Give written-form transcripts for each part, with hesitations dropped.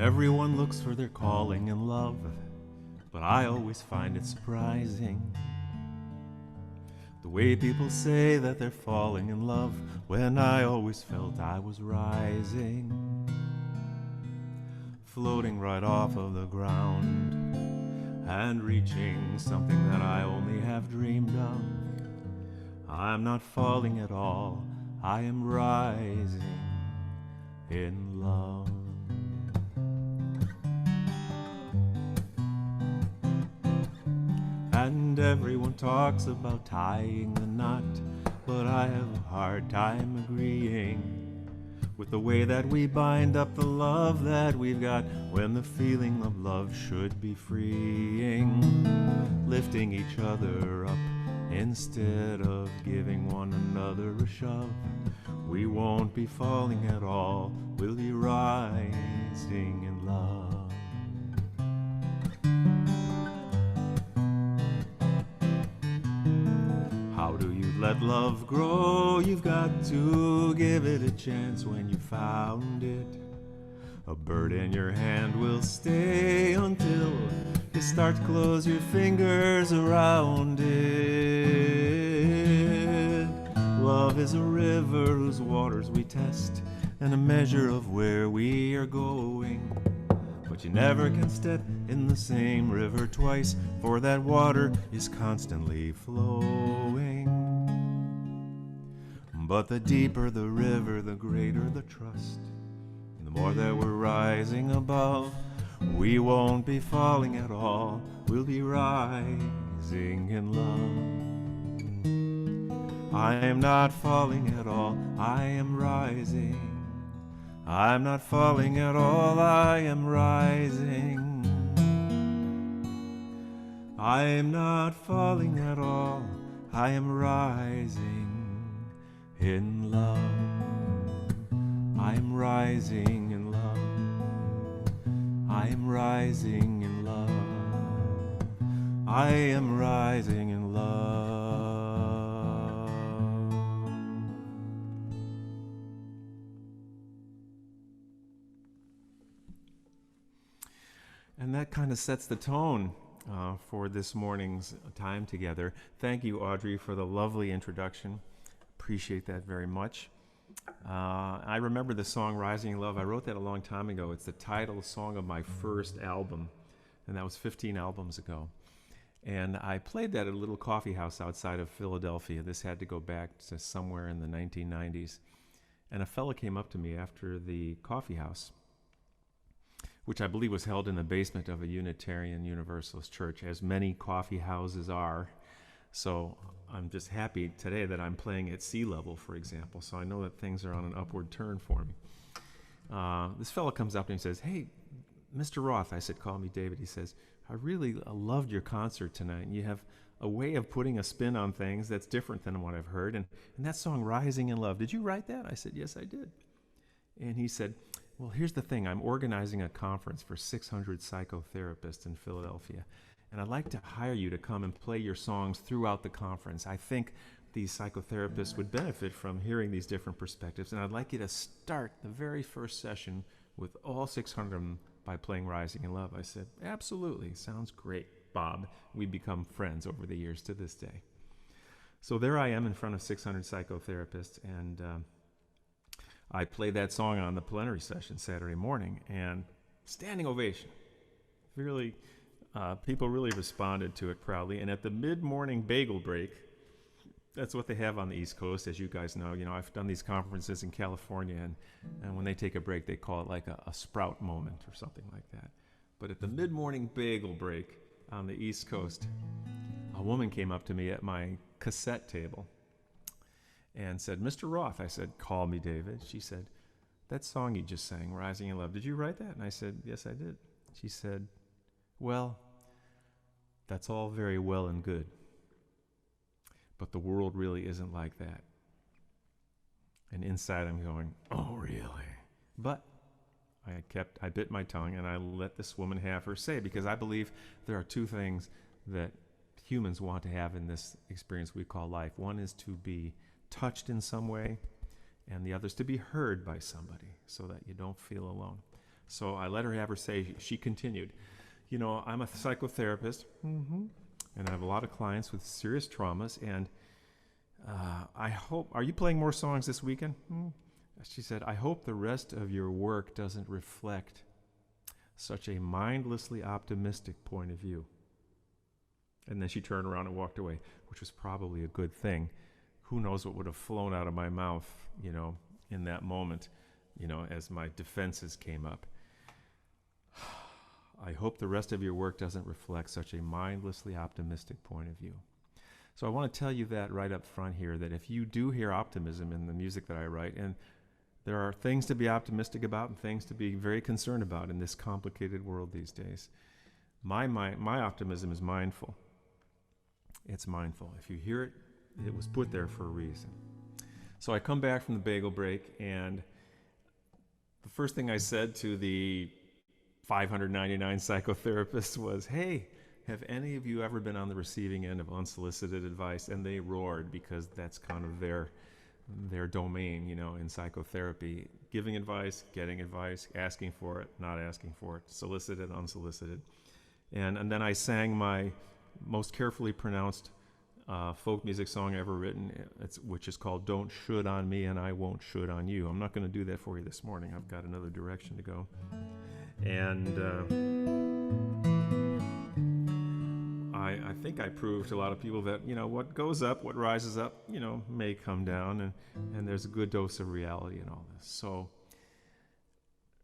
Everyone looks for their calling in love, but I always find it surprising the way people say that they're falling in love when I always felt I was rising, floating right off of the ground and reaching something that I only have dreamed of. I'm not falling at all, I am rising in love. And everyone talks about tying the knot, but I have a hard time agreeing with the way that we bind up the love that we've got, when the feeling of love should be freeing, lifting each other up instead of giving one another a shove. We won't be falling at all, we'll be rising in love. How do you let love grow? You've got to give it a chance when you found it. A bird in your hand will stay until you start to close your fingers around it. Love is a river whose waters we test, and a measure of where we are going. But you never can step in the same river twice, for that water is constantly flowing. But the deeper the river, the greater the trust. And the more that we're rising above, we won't be falling at all, we'll be rising in love. I am not falling at all, I am rising. I'm not falling at all, I am rising. I am not falling at all, I am rising in love. I am rising in love. I am rising in love. I am rising in love. And that kind of sets the tone for this morning's time together. Thank you, Audrey, for the lovely introduction. Appreciate that very much. I remember the song Rising in Love. I wrote that a long time ago. It's the title song of my first album, and that was 15 albums ago. And I played that at a little coffee house outside of Philadelphia. This had to go back to somewhere in the 1990s. And a fellow came up to me after the coffee house, which I believe was held in the basement of a Unitarian Universalist church, as many coffee houses are. So I'm just happy today that I'm playing at sea level, for example, so I know that things are on an upward turn for me. This fellow comes up to me and says, "Hey, Mr. Roth," I said, "Call me David." He says, "I really loved your concert tonight, and you have a way of putting a spin on things that's different than what I've heard, and that song, Rising in Love, did you write that?" I said, "Yes, I did." And he said, "Well, here's the thing. I'm organizing a conference for 600 psychotherapists in Philadelphia, and I'd like to hire you to come and play your songs throughout the conference. I think these psychotherapists would benefit from hearing these different perspectives, and I'd like you to start the very first session with all 600 of them by playing Rising in Love." I said, "Absolutely. Sounds great, Bob." We've become friends over the years to this day. So there I am in front of 600 psychotherapists, and I played that song on the plenary session Saturday morning, and standing ovation. Really, people really responded to it proudly. And at the mid-morning bagel break, that's what they have on the East Coast, as you guys know. You know, I've done these conferences in California, and when they take a break, they call it like a sprout moment or something like that. But at the mid-morning bagel break on the East Coast, a woman came up to me at my cassette table and said, "Mr. Roth." I said, "Call me David." She said, "That song you just sang, Rising in Love, did you write that?" And I said, "Yes, I did." She said, "Well, that's all very well and good, but the world really isn't like that." And inside I'm going, "Oh, really?" But I bit my tongue, and I let this woman have her say, because I believe there are two things that humans want to have in this experience we call life. One is to be touched in some way, and the other is to be heard by somebody so that you don't feel alone. So I let her have her say. She continued, you know, I'm a psychotherapist, and I have a lot of clients with serious traumas, and I hope, are you playing more songs this weekend? She said, I hope the rest of your work doesn't reflect such a mindlessly optimistic point of view. And then she turned around and walked away, which was probably a good thing. Who knows what would have flown out of my mouth, you know, in that moment, you know, as my defenses came up. I hope the rest of your work doesn't reflect such a mindlessly optimistic point of view. So I want to tell you that right up front here, that if you do hear optimism in the music that I write, and there are things to be optimistic about and things to be very concerned about in this complicated world these days, my optimism is mindful. It's mindful. If you hear it, it was put there for a reason. So I come back from the bagel break, and the first thing I said to the 599 psychotherapists was, hey, have any of you ever been on the receiving end of unsolicited advice? And they roared, because that's kind of their domain, you know, in psychotherapy. Giving advice, getting advice, asking for it, not asking for it, solicited, unsolicited. And then I sang my most carefully pronounced folk music song ever written, which is called Don't Should on Me and I Won't Should on You. I'm not going to do that for you this morning. I've got another direction to go. And I think I proved to a lot of people that, you know, what goes up, what rises up, you know, may come down, and there's a good dose of reality in all this. So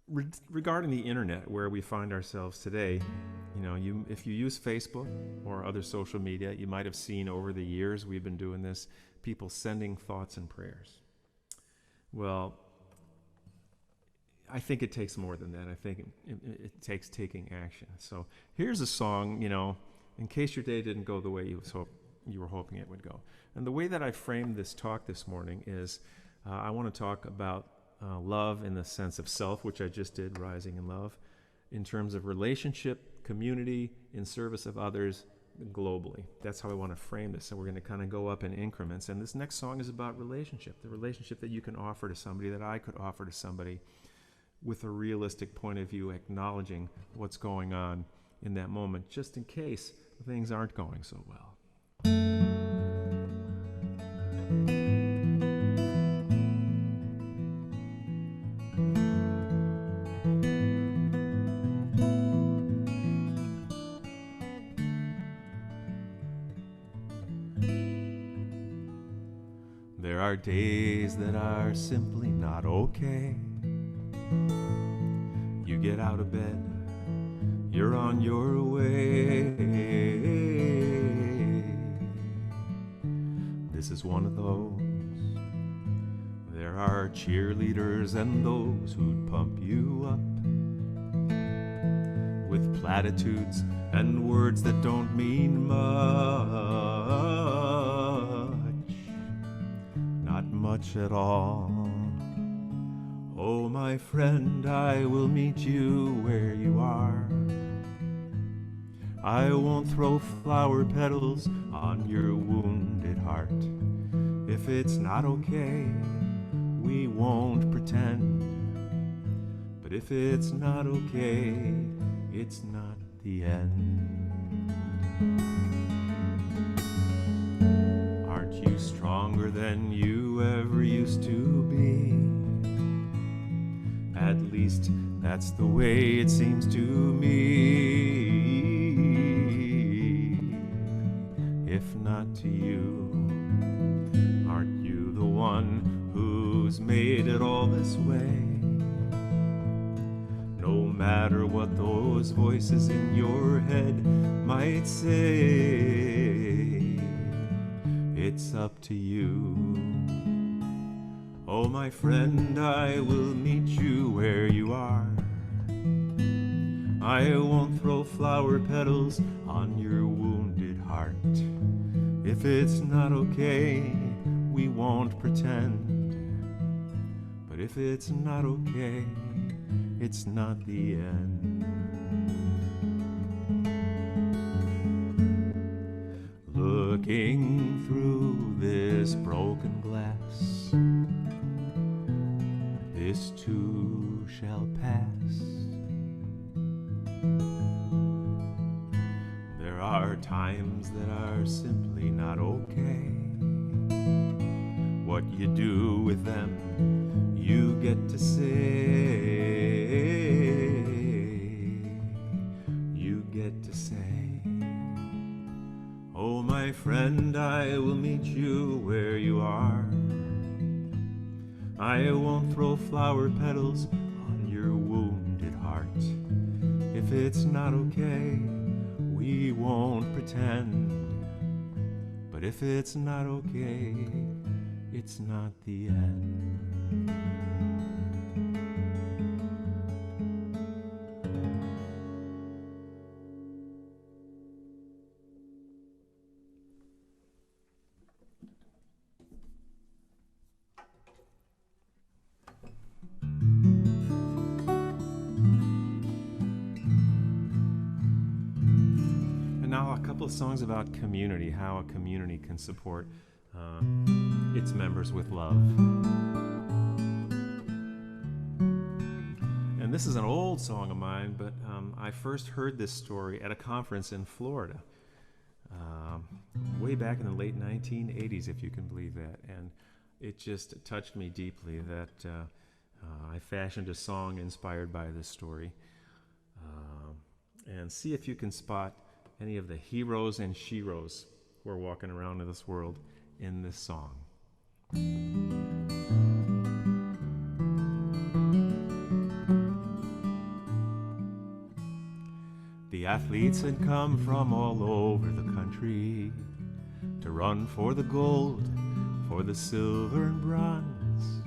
regarding the internet, where we find ourselves today, you know, if you use Facebook or other social media, you might have seen over the years we've been doing this, people sending thoughts and prayers. Well, I think it takes more than that. I think it takes taking action. So here's a song, you know, in case your day didn't go the way you were hoping it would go. And the way that I framed this talk this morning is I want to talk about love in the sense of self, which I just did, rising in love, in terms of relationship, community, in service of others globally. That's how I want to frame this. So we're going to kind of go up in increments. And this next song is about relationship, the relationship that you can offer to somebody, that I could offer to somebody, with a realistic point of view, acknowledging what's going on in that moment, just in case things aren't going so well. There are days that are simply not okay. You get out of bed, you're on your way. This is one of those. There are cheerleaders and those who'd pump you up with platitudes and words that don't mean much. Not much at all. Oh, my friend, I will meet you where you are. I won't throw flower petals on your wounded heart. If it's not okay, we won't pretend. But if it's not okay, it's not the end. Aren't you stronger than you ever used to be? At least that's the way it seems to me. If not to you, aren't you the one who's made it all this way? No matter what those voices in your head might say, it's up to you. Oh, my friend, I will meet you where you are. I won't throw flower petals on your wounded heart. If it's not okay, we won't pretend. But if it's not okay, it's not the end. Looking through this broken glass, this too shall pass. are times that are simply not okay. What you do with them, you get to say. You get to say, oh my friend, I will meet you where you are. I won't throw flower petals on your wounded heart. If it's not okay, we won't pretend. But if it's not okay, it's not the end. Songs about community, how a community can support its members with love. And this is an old song of mine, but I first heard this story at a conference in Florida way back in the late 1980s, if you can believe that. And it just touched me deeply that I fashioned a song inspired by this story. And see if you can spot any of the heroes and sheroes who are walking around in this world in this song. The athletes had come from all over the country to run for the gold, for the silver and bronze.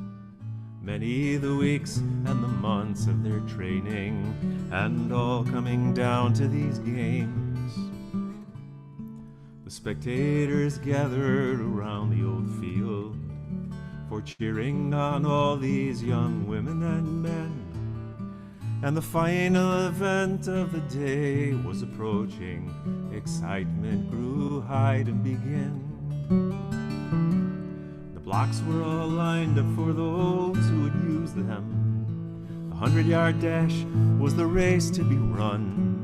Many the weeks and the months of their training, and all coming down to these games. The spectators gathered around the old field for cheering on all these young women and men. And the final event of the day was approaching. Excitement grew high to begin. The blocks were all lined up for those who would use them. The 100-yard dash was the race to be run.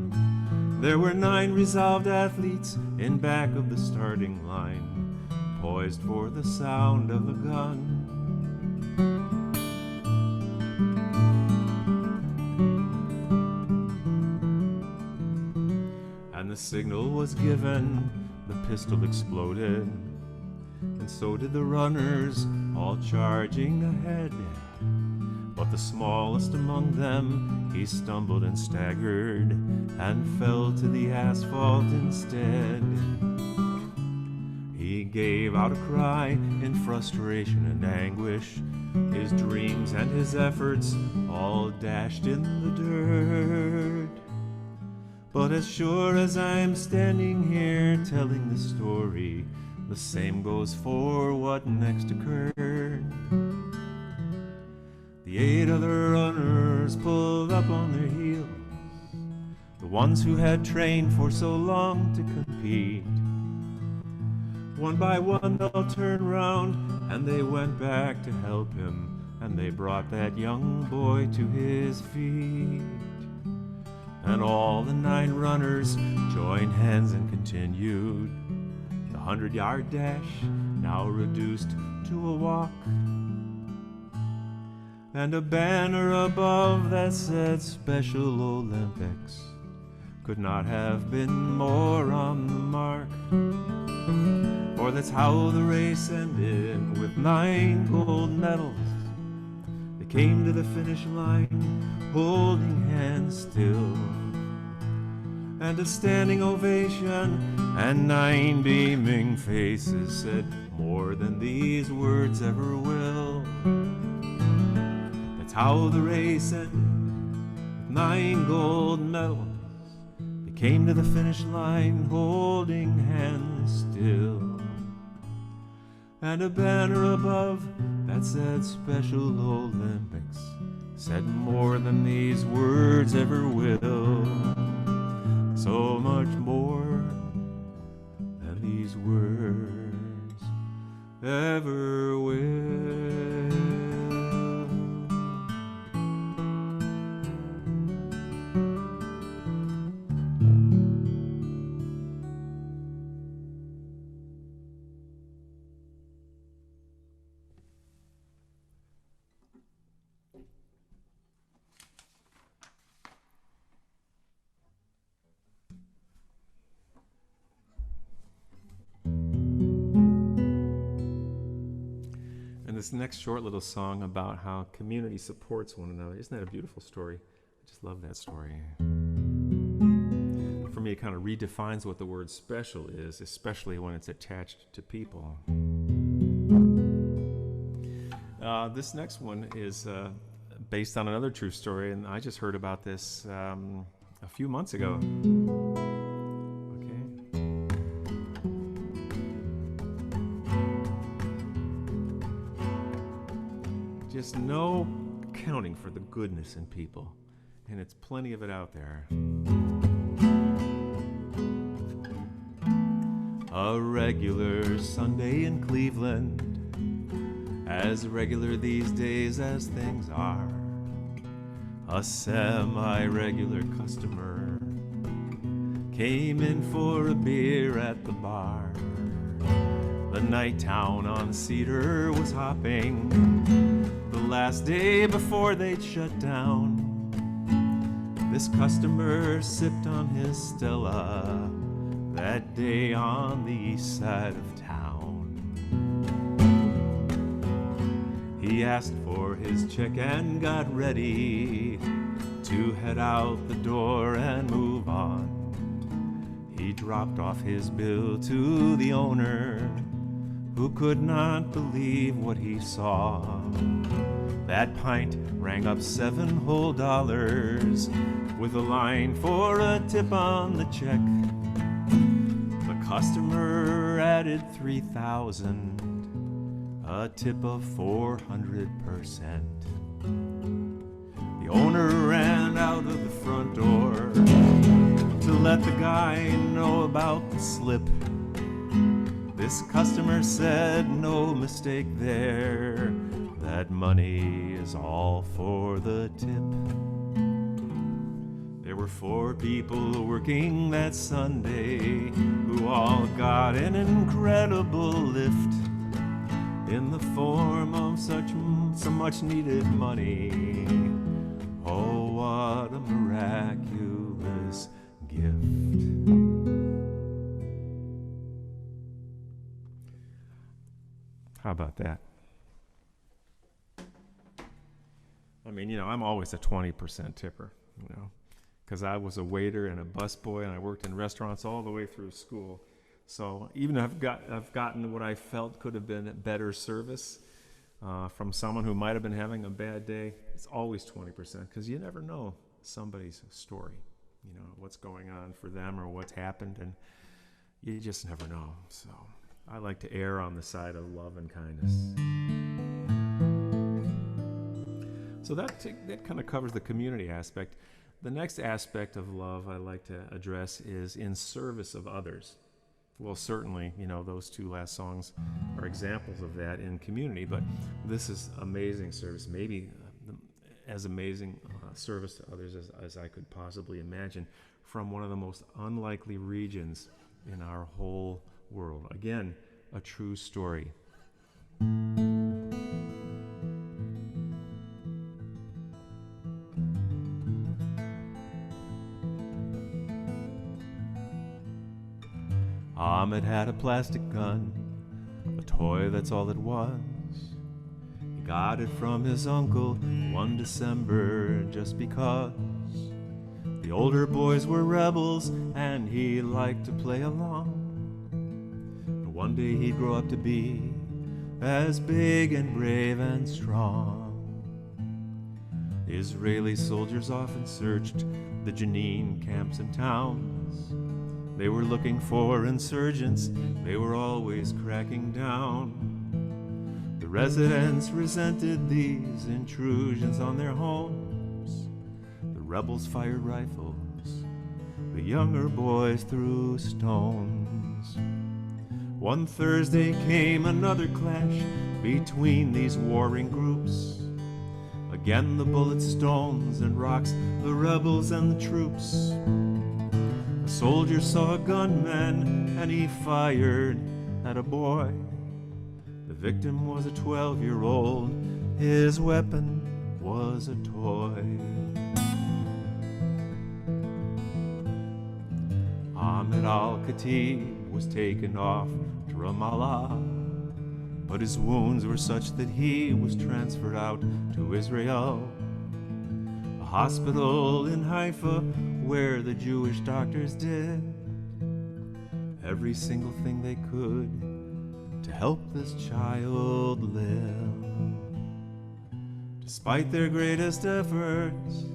There were 9 resolved athletes in back of the starting line, poised for the sound of the gun. And the signal was given, the pistol exploded, and so did the runners, all charging ahead. But the smallest among them, he stumbled and staggered, and fell to the asphalt instead. He gave out a cry in frustration and anguish, his dreams and his efforts all dashed in the dirt. But as sure as I'm standing here telling the story, the same goes for what next occurred. The 8 other runners pulled up on their heels, the ones who had trained for so long to compete. One by one they'll turn round, and they went back to help him, and they brought that young boy to his feet. And all the 9 runners joined hands and continued the 100-yard dash, now reduced to a walk. And a banner above that said Special Olympics could not have been more on the mark. For that's how the race ended, with 9 gold medals. They came to the finish line holding hands still, and a standing ovation and 9 beaming faces said more than these words ever will. That's how the race ended, with 9 gold medals. They came to the finish line holding hands still, and a banner above that said Special Olympics said more than these words ever will. So much more than these words ever will. And this next short little song about how community supports one another. Isn't that a beautiful story? I just love that story. For me, it kind of redefines what the word special is, especially when it's attached to people. This next one is based on another true story, and I just heard about this a few months ago. Just no accounting for the goodness in people, and it's plenty of it out there. A regular Sunday in Cleveland, as regular these days as things are. A semi-regular customer came in for a beer at the bar. The night town on Cedar was hopping, the last day before they'd shut down. This customer sipped on his Stella that day on the east side of town. He asked for his check and got ready to head out the door and move on. He dropped off his bill to the owner, who could not believe what he saw. That pint rang up $7 whole, with a line for a tip on the check. The customer added 3,000, a tip of 400%. The owner ran out of the front door to let the guy know about the slip. This customer said, no mistake there, that money is all for the tip. There were 4 people working that Sunday who all got an incredible lift in the form of some much needed money. Oh, what a miraculous gift. How about that? I mean, I'm always a 20% tipper, because I was a waiter and a busboy, and I worked in restaurants all the way through school. So even if I've gotten what I felt could have been better service from someone who might have been having a bad day, it's always 20%, because you never know somebody's story, what's going on for them or what's happened, and you just never know. So I like to err on the side of love and kindness. So that kind of covers the community aspect. The next aspect of love I like to address is in service of others. Well, certainly, those 2 last songs are examples of that in community, but this is amazing service, maybe as amazing service to others as I could possibly imagine, from one of the most unlikely regions in our whole world. Again, a true story. Ahmed had a plastic gun, a toy, that's all it was. He got it from his uncle one December just because. The older boys were rebels and he liked to play along. But one day he'd grow up to be as big and brave and strong. Israeli soldiers often searched the Jenin camps and towns. They were looking for insurgents, they were always cracking down. The residents resented these intrusions on their homes. The rebels fired rifles, the younger boys threw stones. One Thursday came another clash between these warring groups. Again the bullets, stones, and rocks, the rebels and the troops. A soldier saw a gunman and he fired at a boy. The victim was a 12-year-old, his weapon was a toy. Ahmed al-Khatib was taken off to Ramallah. but his wounds were such that he was transferred out to Israel, a hospital in Haifa where the Jewish doctors did every single thing they could to help this child live. Despite their greatest efforts,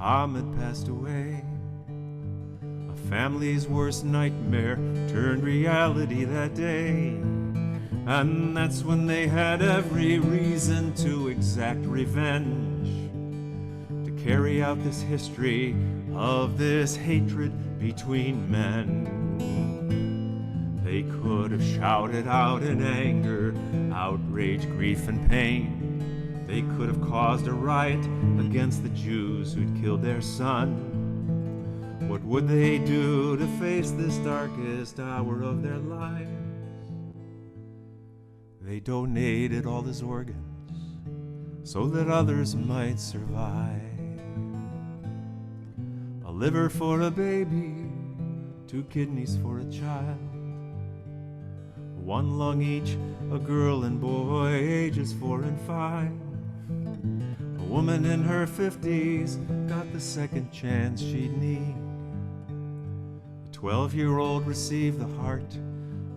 Ahmed passed away. A family's worst nightmare turned reality that day. And that's when they had every reason to exact revenge, to carry out this history of this hatred between men. They could have shouted out in anger, outrage, grief, and pain. They could have caused a riot against the Jews who'd killed their son. What would they do to face this darkest hour of their lives? They donated all his organs so that others might survive. A liver for a baby, 2 kidneys for a child, 1 lung each, a girl and boy ages 4 and 5. A woman in her 50s got the second chance she'd need. A 12-year-old received the heart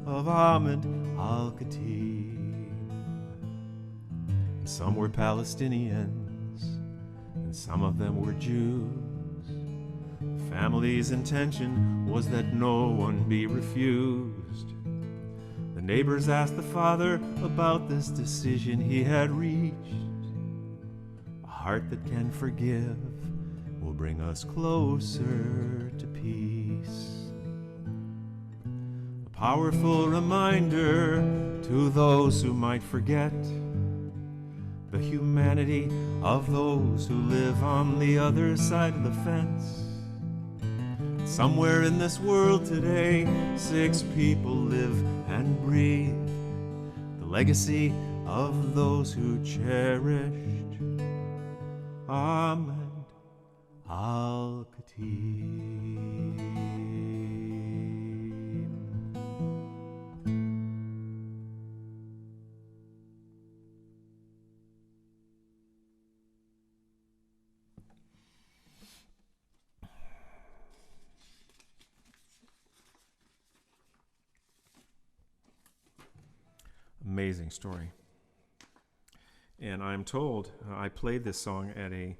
of Ahmed al-Khatib. And some were Palestinians, and some of them were Jews. The family's intention was that no one be refused. The neighbors asked the father about this decision he had reached. A heart that can forgive will bring us closer to peace. A powerful reminder to those who might forget the humanity of those who live on the other side of the fence. Somewhere in this world today, 6 people live and breathe the legacy of those who cherished Ahmed al-Khatib. Amazing story. And I'm told I played this song at a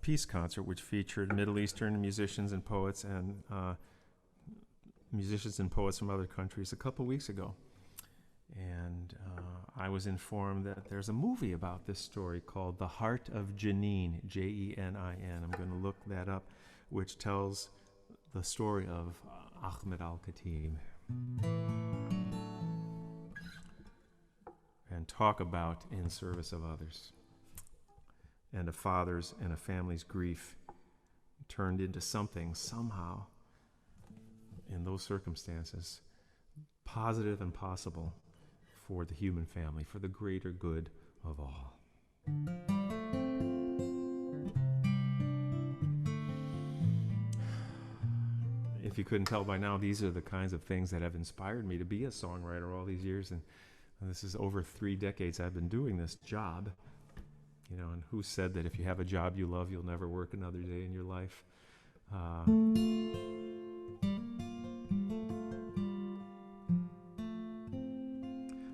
peace concert which featured Middle Eastern musicians and poets and from other countries a couple weeks ago. And I was informed that there's a movie about this story called The Heart of Jenin, Jenin. I'm going to look that up, which tells the story of Ahmed al-Khatib. And talk about in service of others, and a father's and a family's grief turned into something somehow in those circumstances positive and possible for the human family, for the greater good of all. If you couldn't tell by now, these are the kinds of things that have inspired me to be a songwriter all these years. And this is over 3 decades I've been doing this job. You know, and who said that if you have a job you love, you'll never work another day in your life?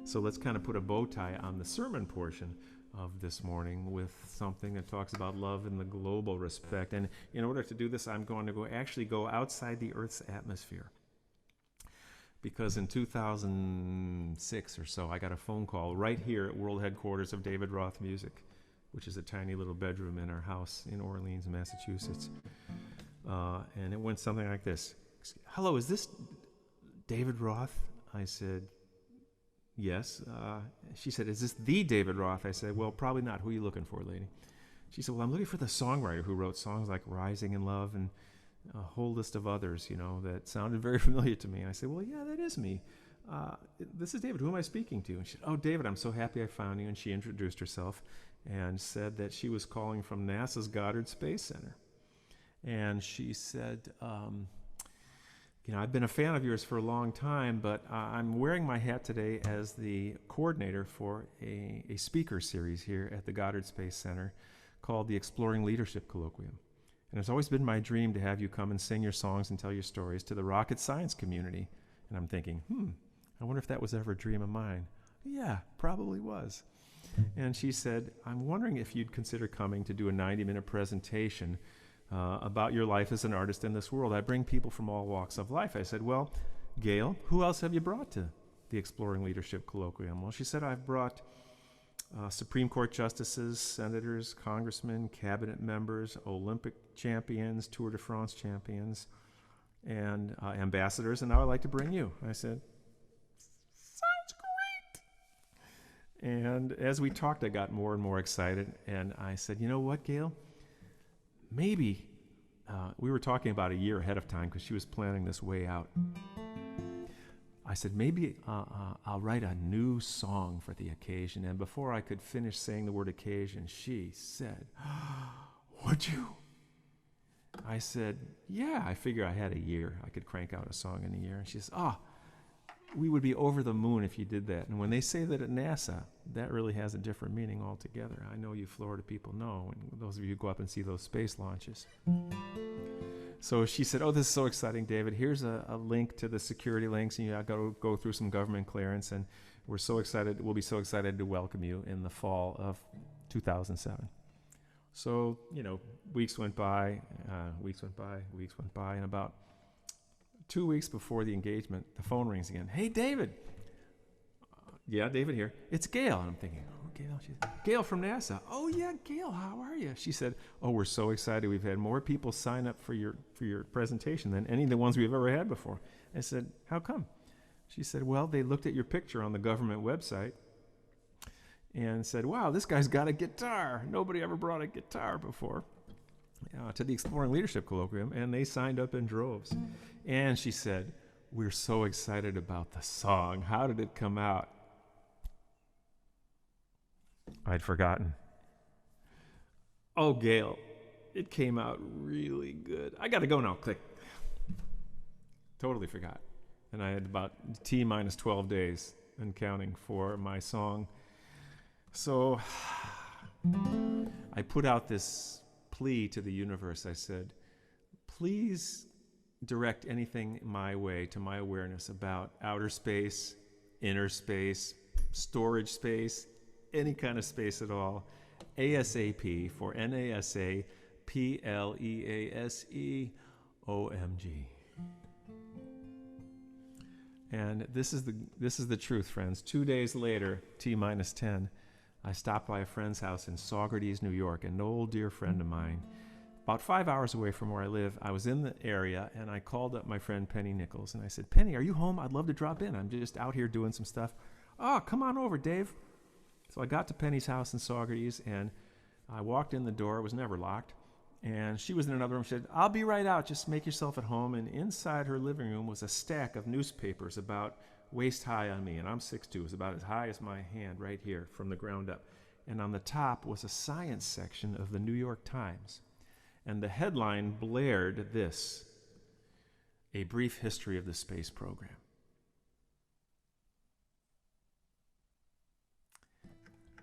So let's kind of put a bow tie on the sermon portion of this morning with something that talks about love in the global respect. And in order to do this, I'm going to go outside the Earth's atmosphere. Because in 2006 or so, I got a phone call right here at World Headquarters of David Roth Music, which is a tiny little bedroom in our house in Orleans, Massachusetts. And it went something like this. Hello, is this David Roth? I said, yes. She said, is this the David Roth? I said, well, probably not. Who are you looking for, lady? She said, well, I'm looking for the songwriter who wrote songs like Rising in Love and a whole list of others, you know, that sounded very familiar to me. And I said, well, yeah, that is me. This is David. Who am I speaking to? And she said, oh, David, I'm so happy I found you. And she introduced herself and said that she was calling from NASA's Goddard Space Center. And she said I've been a fan of yours for a long time, but I'm wearing my hat today as the coordinator for a speaker series here at the Goddard Space Center called the Exploring Leadership Colloquium. And it's always been my dream to have you come and sing your songs and tell your stories to the rocket science community. And I'm thinking, I wonder if that was ever a dream of mine. Yeah, probably was. And she said, I'm wondering if you'd consider coming to do a 90-minute presentation about your life as an artist in this world. I bring people from all walks of life. I said, well, Gail, who else have you brought to the Exploring Leadership Colloquium? Well, she said, I've brought Supreme Court justices, senators, congressmen, cabinet members, Olympic champions, Tour de France champions, and ambassadors, and now I'd like to bring you. I said, sounds great. And as we talked, I got more and more excited, and I said, you know what, Gail? Maybe, we were talking about a year ahead of time because she was planning this way out. I said, maybe I'll write a new song for the occasion. And before I could finish saying the word occasion, she said, would you? I said, yeah, I figure I had a year. I could crank out a song in a year. And she says, we would be over the moon if you did that. And when they say that at NASA, that really has a different meaning altogether. I know you Florida people know, and those of you who go up and see those space launches. So she said, this is so exciting, David. Here's a link to the security links, and you got to go through some government clearance, and we're so excited. We'll be so excited to welcome you in the fall of 2007. So, weeks went by, and about 2 weeks before the engagement, the phone rings again. Hey, David. Yeah, David here. It's Gail. And I'm thinking, Gail. She's Gail from NASA. Oh, yeah, Gail, how are you? She said, we're so excited. We've had more people sign up for your presentation than any of the ones we've ever had before. I said, how come? She said, well, they looked at your picture on the government website and said, wow, this guy's got a guitar. Nobody ever brought a guitar before to the Exploring Leadership Colloquium, and they signed up in droves. And she said, we're so excited about the song. How did it come out? I'd forgotten. Oh, Gail, it came out really good. I got to go now. Click. Totally forgot. And I had about T minus 12 days and counting for my song. So I put out this plea to the universe. I said, please direct anything my way to my awareness about outer space, inner space, storage space, any kind of space at all. ASAP for NASA PLEASEOMG. And this is the truth, friends. 2 days later, T minus 10, I stopped by a friend's house in Saugerties, New York, an old dear friend of mine. About 5 hours away from where I live, I was in the area, and I called up my friend Penny Nichols, and I said, Penny, are you home? I'd love to drop in. I'm just out here doing some stuff. Come on over, Dave. So I got to Penny's house in Saugerties, and I walked in the door. It was never locked. And she was in another room. She said, I'll be right out. Just make yourself at home. And inside her living room was a stack of newspapers about waist high on me. And I'm 6'2". It was about as high as my hand right here from the ground up. And on the top was a science section of the New York Times. And the headline blared this: A Brief History of the Space Program.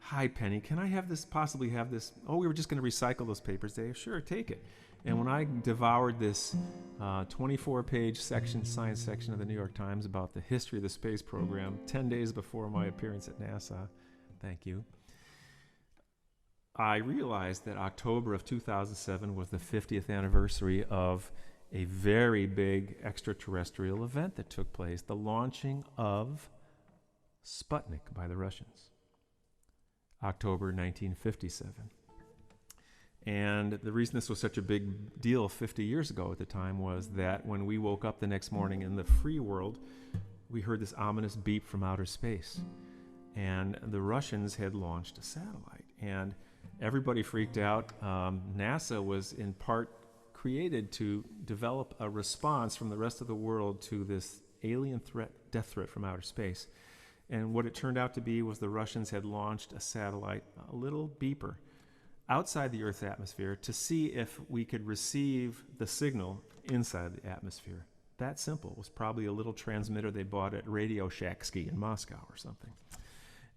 Hi, Penny, can I possibly have this? We were just going to recycle those papers, Dave. Sure, take it. And when I devoured this 24-page science section of the New York Times about the history of the space program 10 days before my appearance at NASA, thank you, I realized that October of 2007 was the 50th anniversary of a very big extraterrestrial event that took place, the launching of Sputnik by the Russians. October 1957. And the reason this was such a big deal 50 years ago at the time was that when we woke up the next morning in the free world, we heard this ominous beep from outer space. And the Russians had launched a satellite. And everybody freaked out. NASA was in part created to develop a response from the rest of the world to this alien threat, death threat from outer space. And what it turned out to be was the Russians had launched a satellite, a little beeper, outside the Earth's atmosphere to see if we could receive the signal inside the atmosphere. that simple. It was probably a little transmitter they bought at Radio Shack-ski in Moscow or something.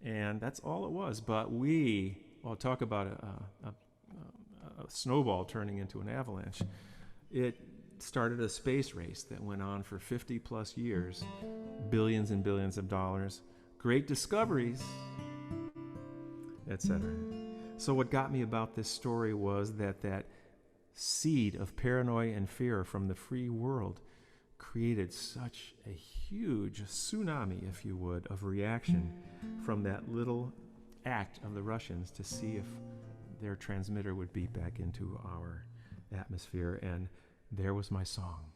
And that's all it was. But talk about a snowball turning into an avalanche. It started a space race that went on for 50 plus years, billions and billions of dollars, great discoveries, etc. So what got me about this story was that seed of paranoia and fear from the free world created such a huge tsunami, if you would, of reaction from that little act of the Russians to see if their transmitter would beat back into our atmosphere. And there was my song.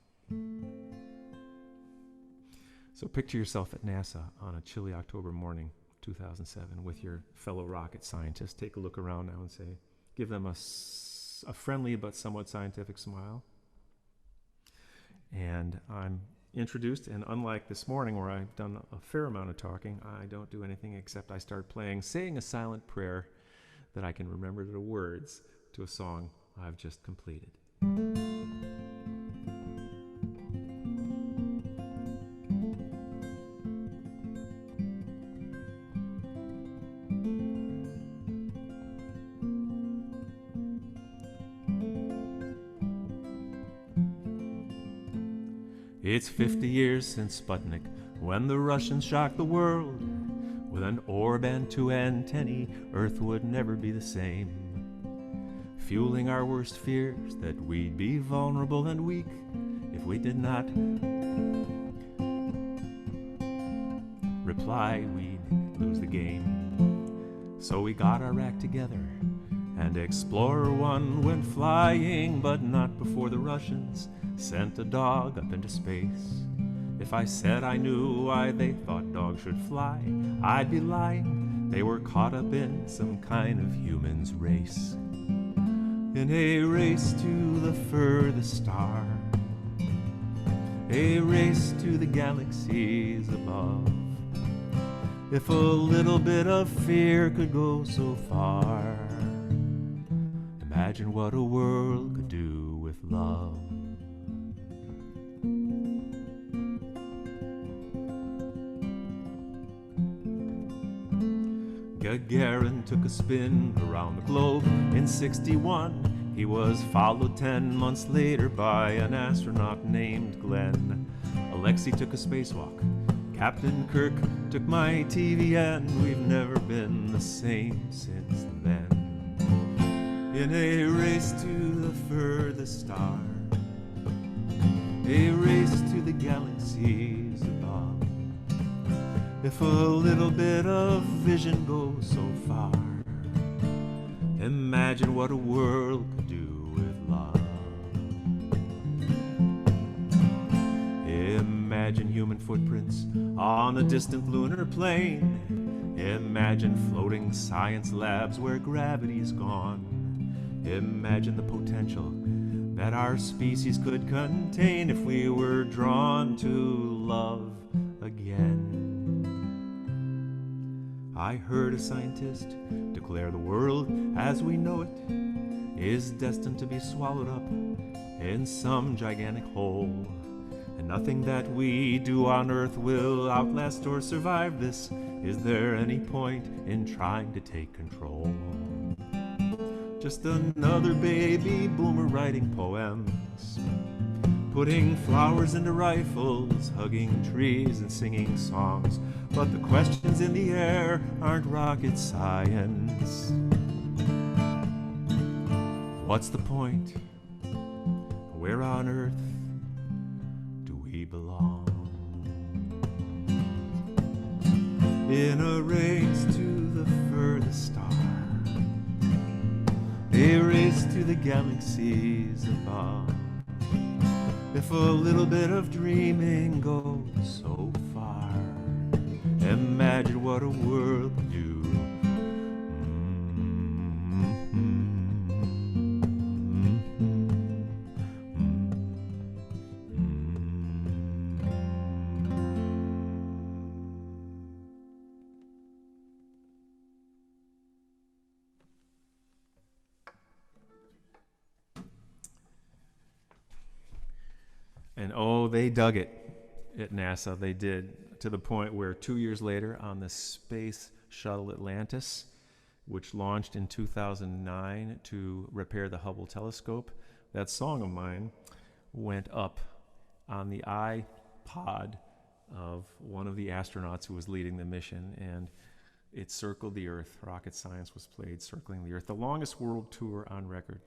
So picture yourself at NASA on a chilly October morning, 2007, with your fellow rocket scientists. Take a look around now and say, give them a friendly but somewhat scientific smile. And I'm introduced, and unlike this morning where I've done a fair amount of talking, I don't do anything except I start saying a silent prayer that I can remember the words to a song I've just completed. It's 50 years since Sputnik, when the Russians shocked the world. With an orb and 2 antennae, Earth would never be the same. Fueling our worst fears that we'd be vulnerable and weak if we did not reply, we'd lose the game. So we got our act together, and Explorer 1 went flying, but not before the Russians sent a dog up into space. If I said I knew why they thought dogs should fly, I'd be lying. They were caught up in some kind of human's race, in a race to the furthest star, a race to the galaxies above. If a little bit of fear could go so far, imagine what a world could do with love. Gagarin took a spin around the globe in 61. He was followed 10 months later by an astronaut named Glenn. Alexei took a spacewalk. Captain Kirk took my TV, and we've never been the same since then. In a race to the furthest star, a race to the galaxies above. If a little bit of vision goes so far, imagine what a world could do with love. Imagine human footprints on a distant lunar plane. Imagine floating science labs where gravity's gone. Imagine the potential that our species could contain if we were drawn to love again. I heard a scientist declare the world as we know it is destined to be swallowed up in some gigantic hole. And nothing that we do on Earth will outlast or survive this. Is there any point in trying to take control? Just another baby boomer writing poems, putting flowers into rifles, hugging trees and singing songs. But the questions in the air aren't rocket science. What's the point? Where on earth do we belong? In a race to the furthest star, a race to the galaxies above. If a little bit of dreaming goes so far, imagine what a world could do. And oh, they dug it at NASA. They did, to the point where 2 years later on the space shuttle Atlantis, which launched in 2009 to repair the Hubble telescope, that song of mine went up on the iPod of one of the astronauts who was leading the mission, and it circled the Earth. Rocket Science was played circling the Earth, the longest world tour on record.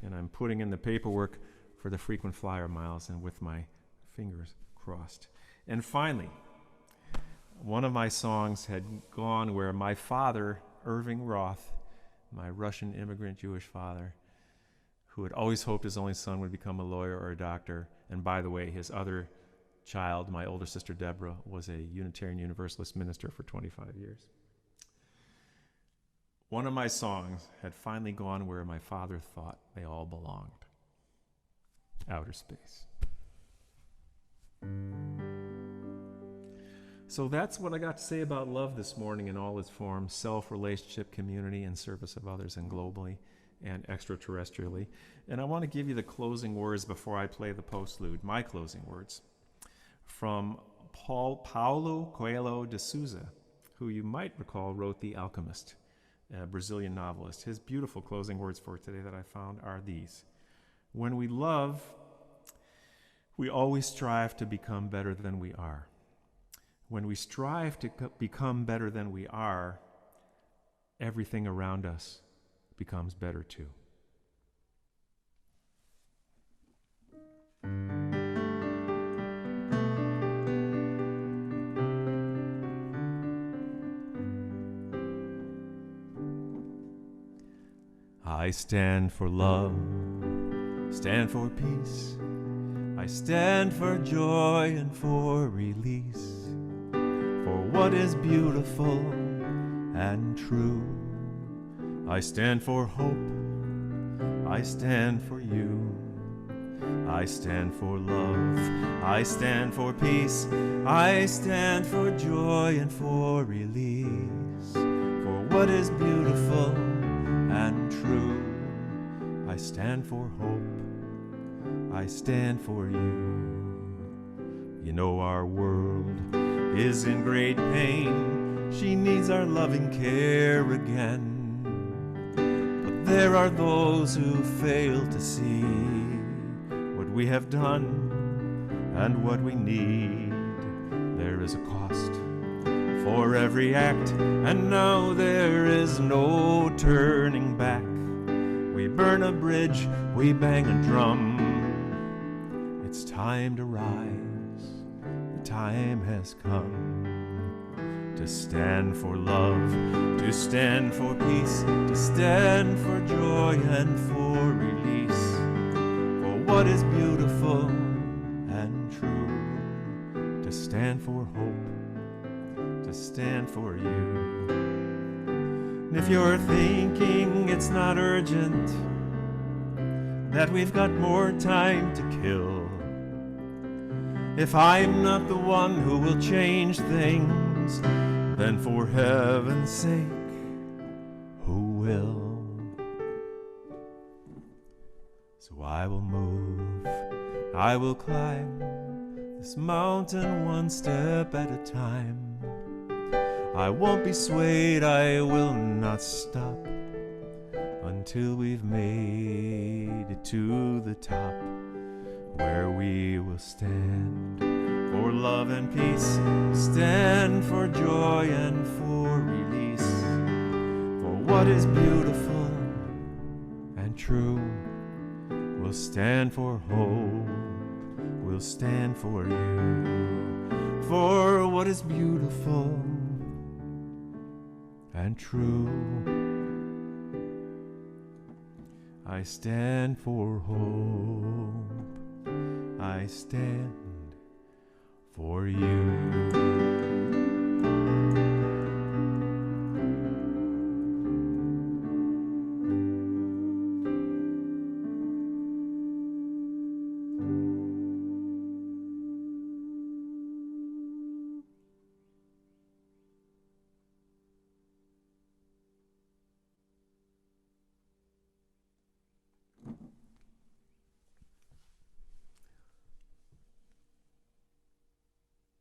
And I'm putting in the paperwork for the frequent flyer miles, and with my fingers crossed. And finally, one of my songs had gone where my father, Irving Roth, my Russian immigrant Jewish father, who had always hoped his only son would become a lawyer or a doctor, and by the way, his other child, my older sister Deborah, was a Unitarian Universalist minister for 25 years. One of my songs had finally gone where my father thought they all belonged: outer space. So that's what I got to say about love this morning in all its forms: self, relationship, community, and service of others, and globally and extraterrestrially. And I want to give you the closing words before I play the postlude, my closing words, from Paulo Coelho de Souza, who you might recall wrote The Alchemist, a Brazilian novelist. His beautiful closing words for today that I found are these: when we love, we always strive to become better than we are. When we strive to become better than we are, everything around us becomes better too. I stand for love, stand for peace. I stand for joy and for release, for what is beautiful and true. I stand for hope, I stand for you. I stand for love, I stand for peace. I stand for joy and for release, for what is beautiful and true. I stand for hope, I stand for you. You know our world is in great pain. She needs our loving care again. But there are those who fail to see what we have done and what we need. There is a cost for every act, and now there is no turning back. We burn a bridge, we bang a drum. It's time to rise, the time has come. To stand for love, to stand for peace, to stand for joy and for release, for what is beautiful and true. To stand for hope, to stand for you. And if you're thinking it's not urgent, that we've got more time to kill, if I'm not the one who will change things, then for heaven's sake, who will? So I will move, I will climb this mountain one step at a time. I won't be swayed, I will not stop until we've made it to the top, where we will stand for love and peace, stand for joy and for release, for what is beautiful and true. We'll stand for hope, we'll stand for you, for what is beautiful and true. I stand for hope, I stand for you.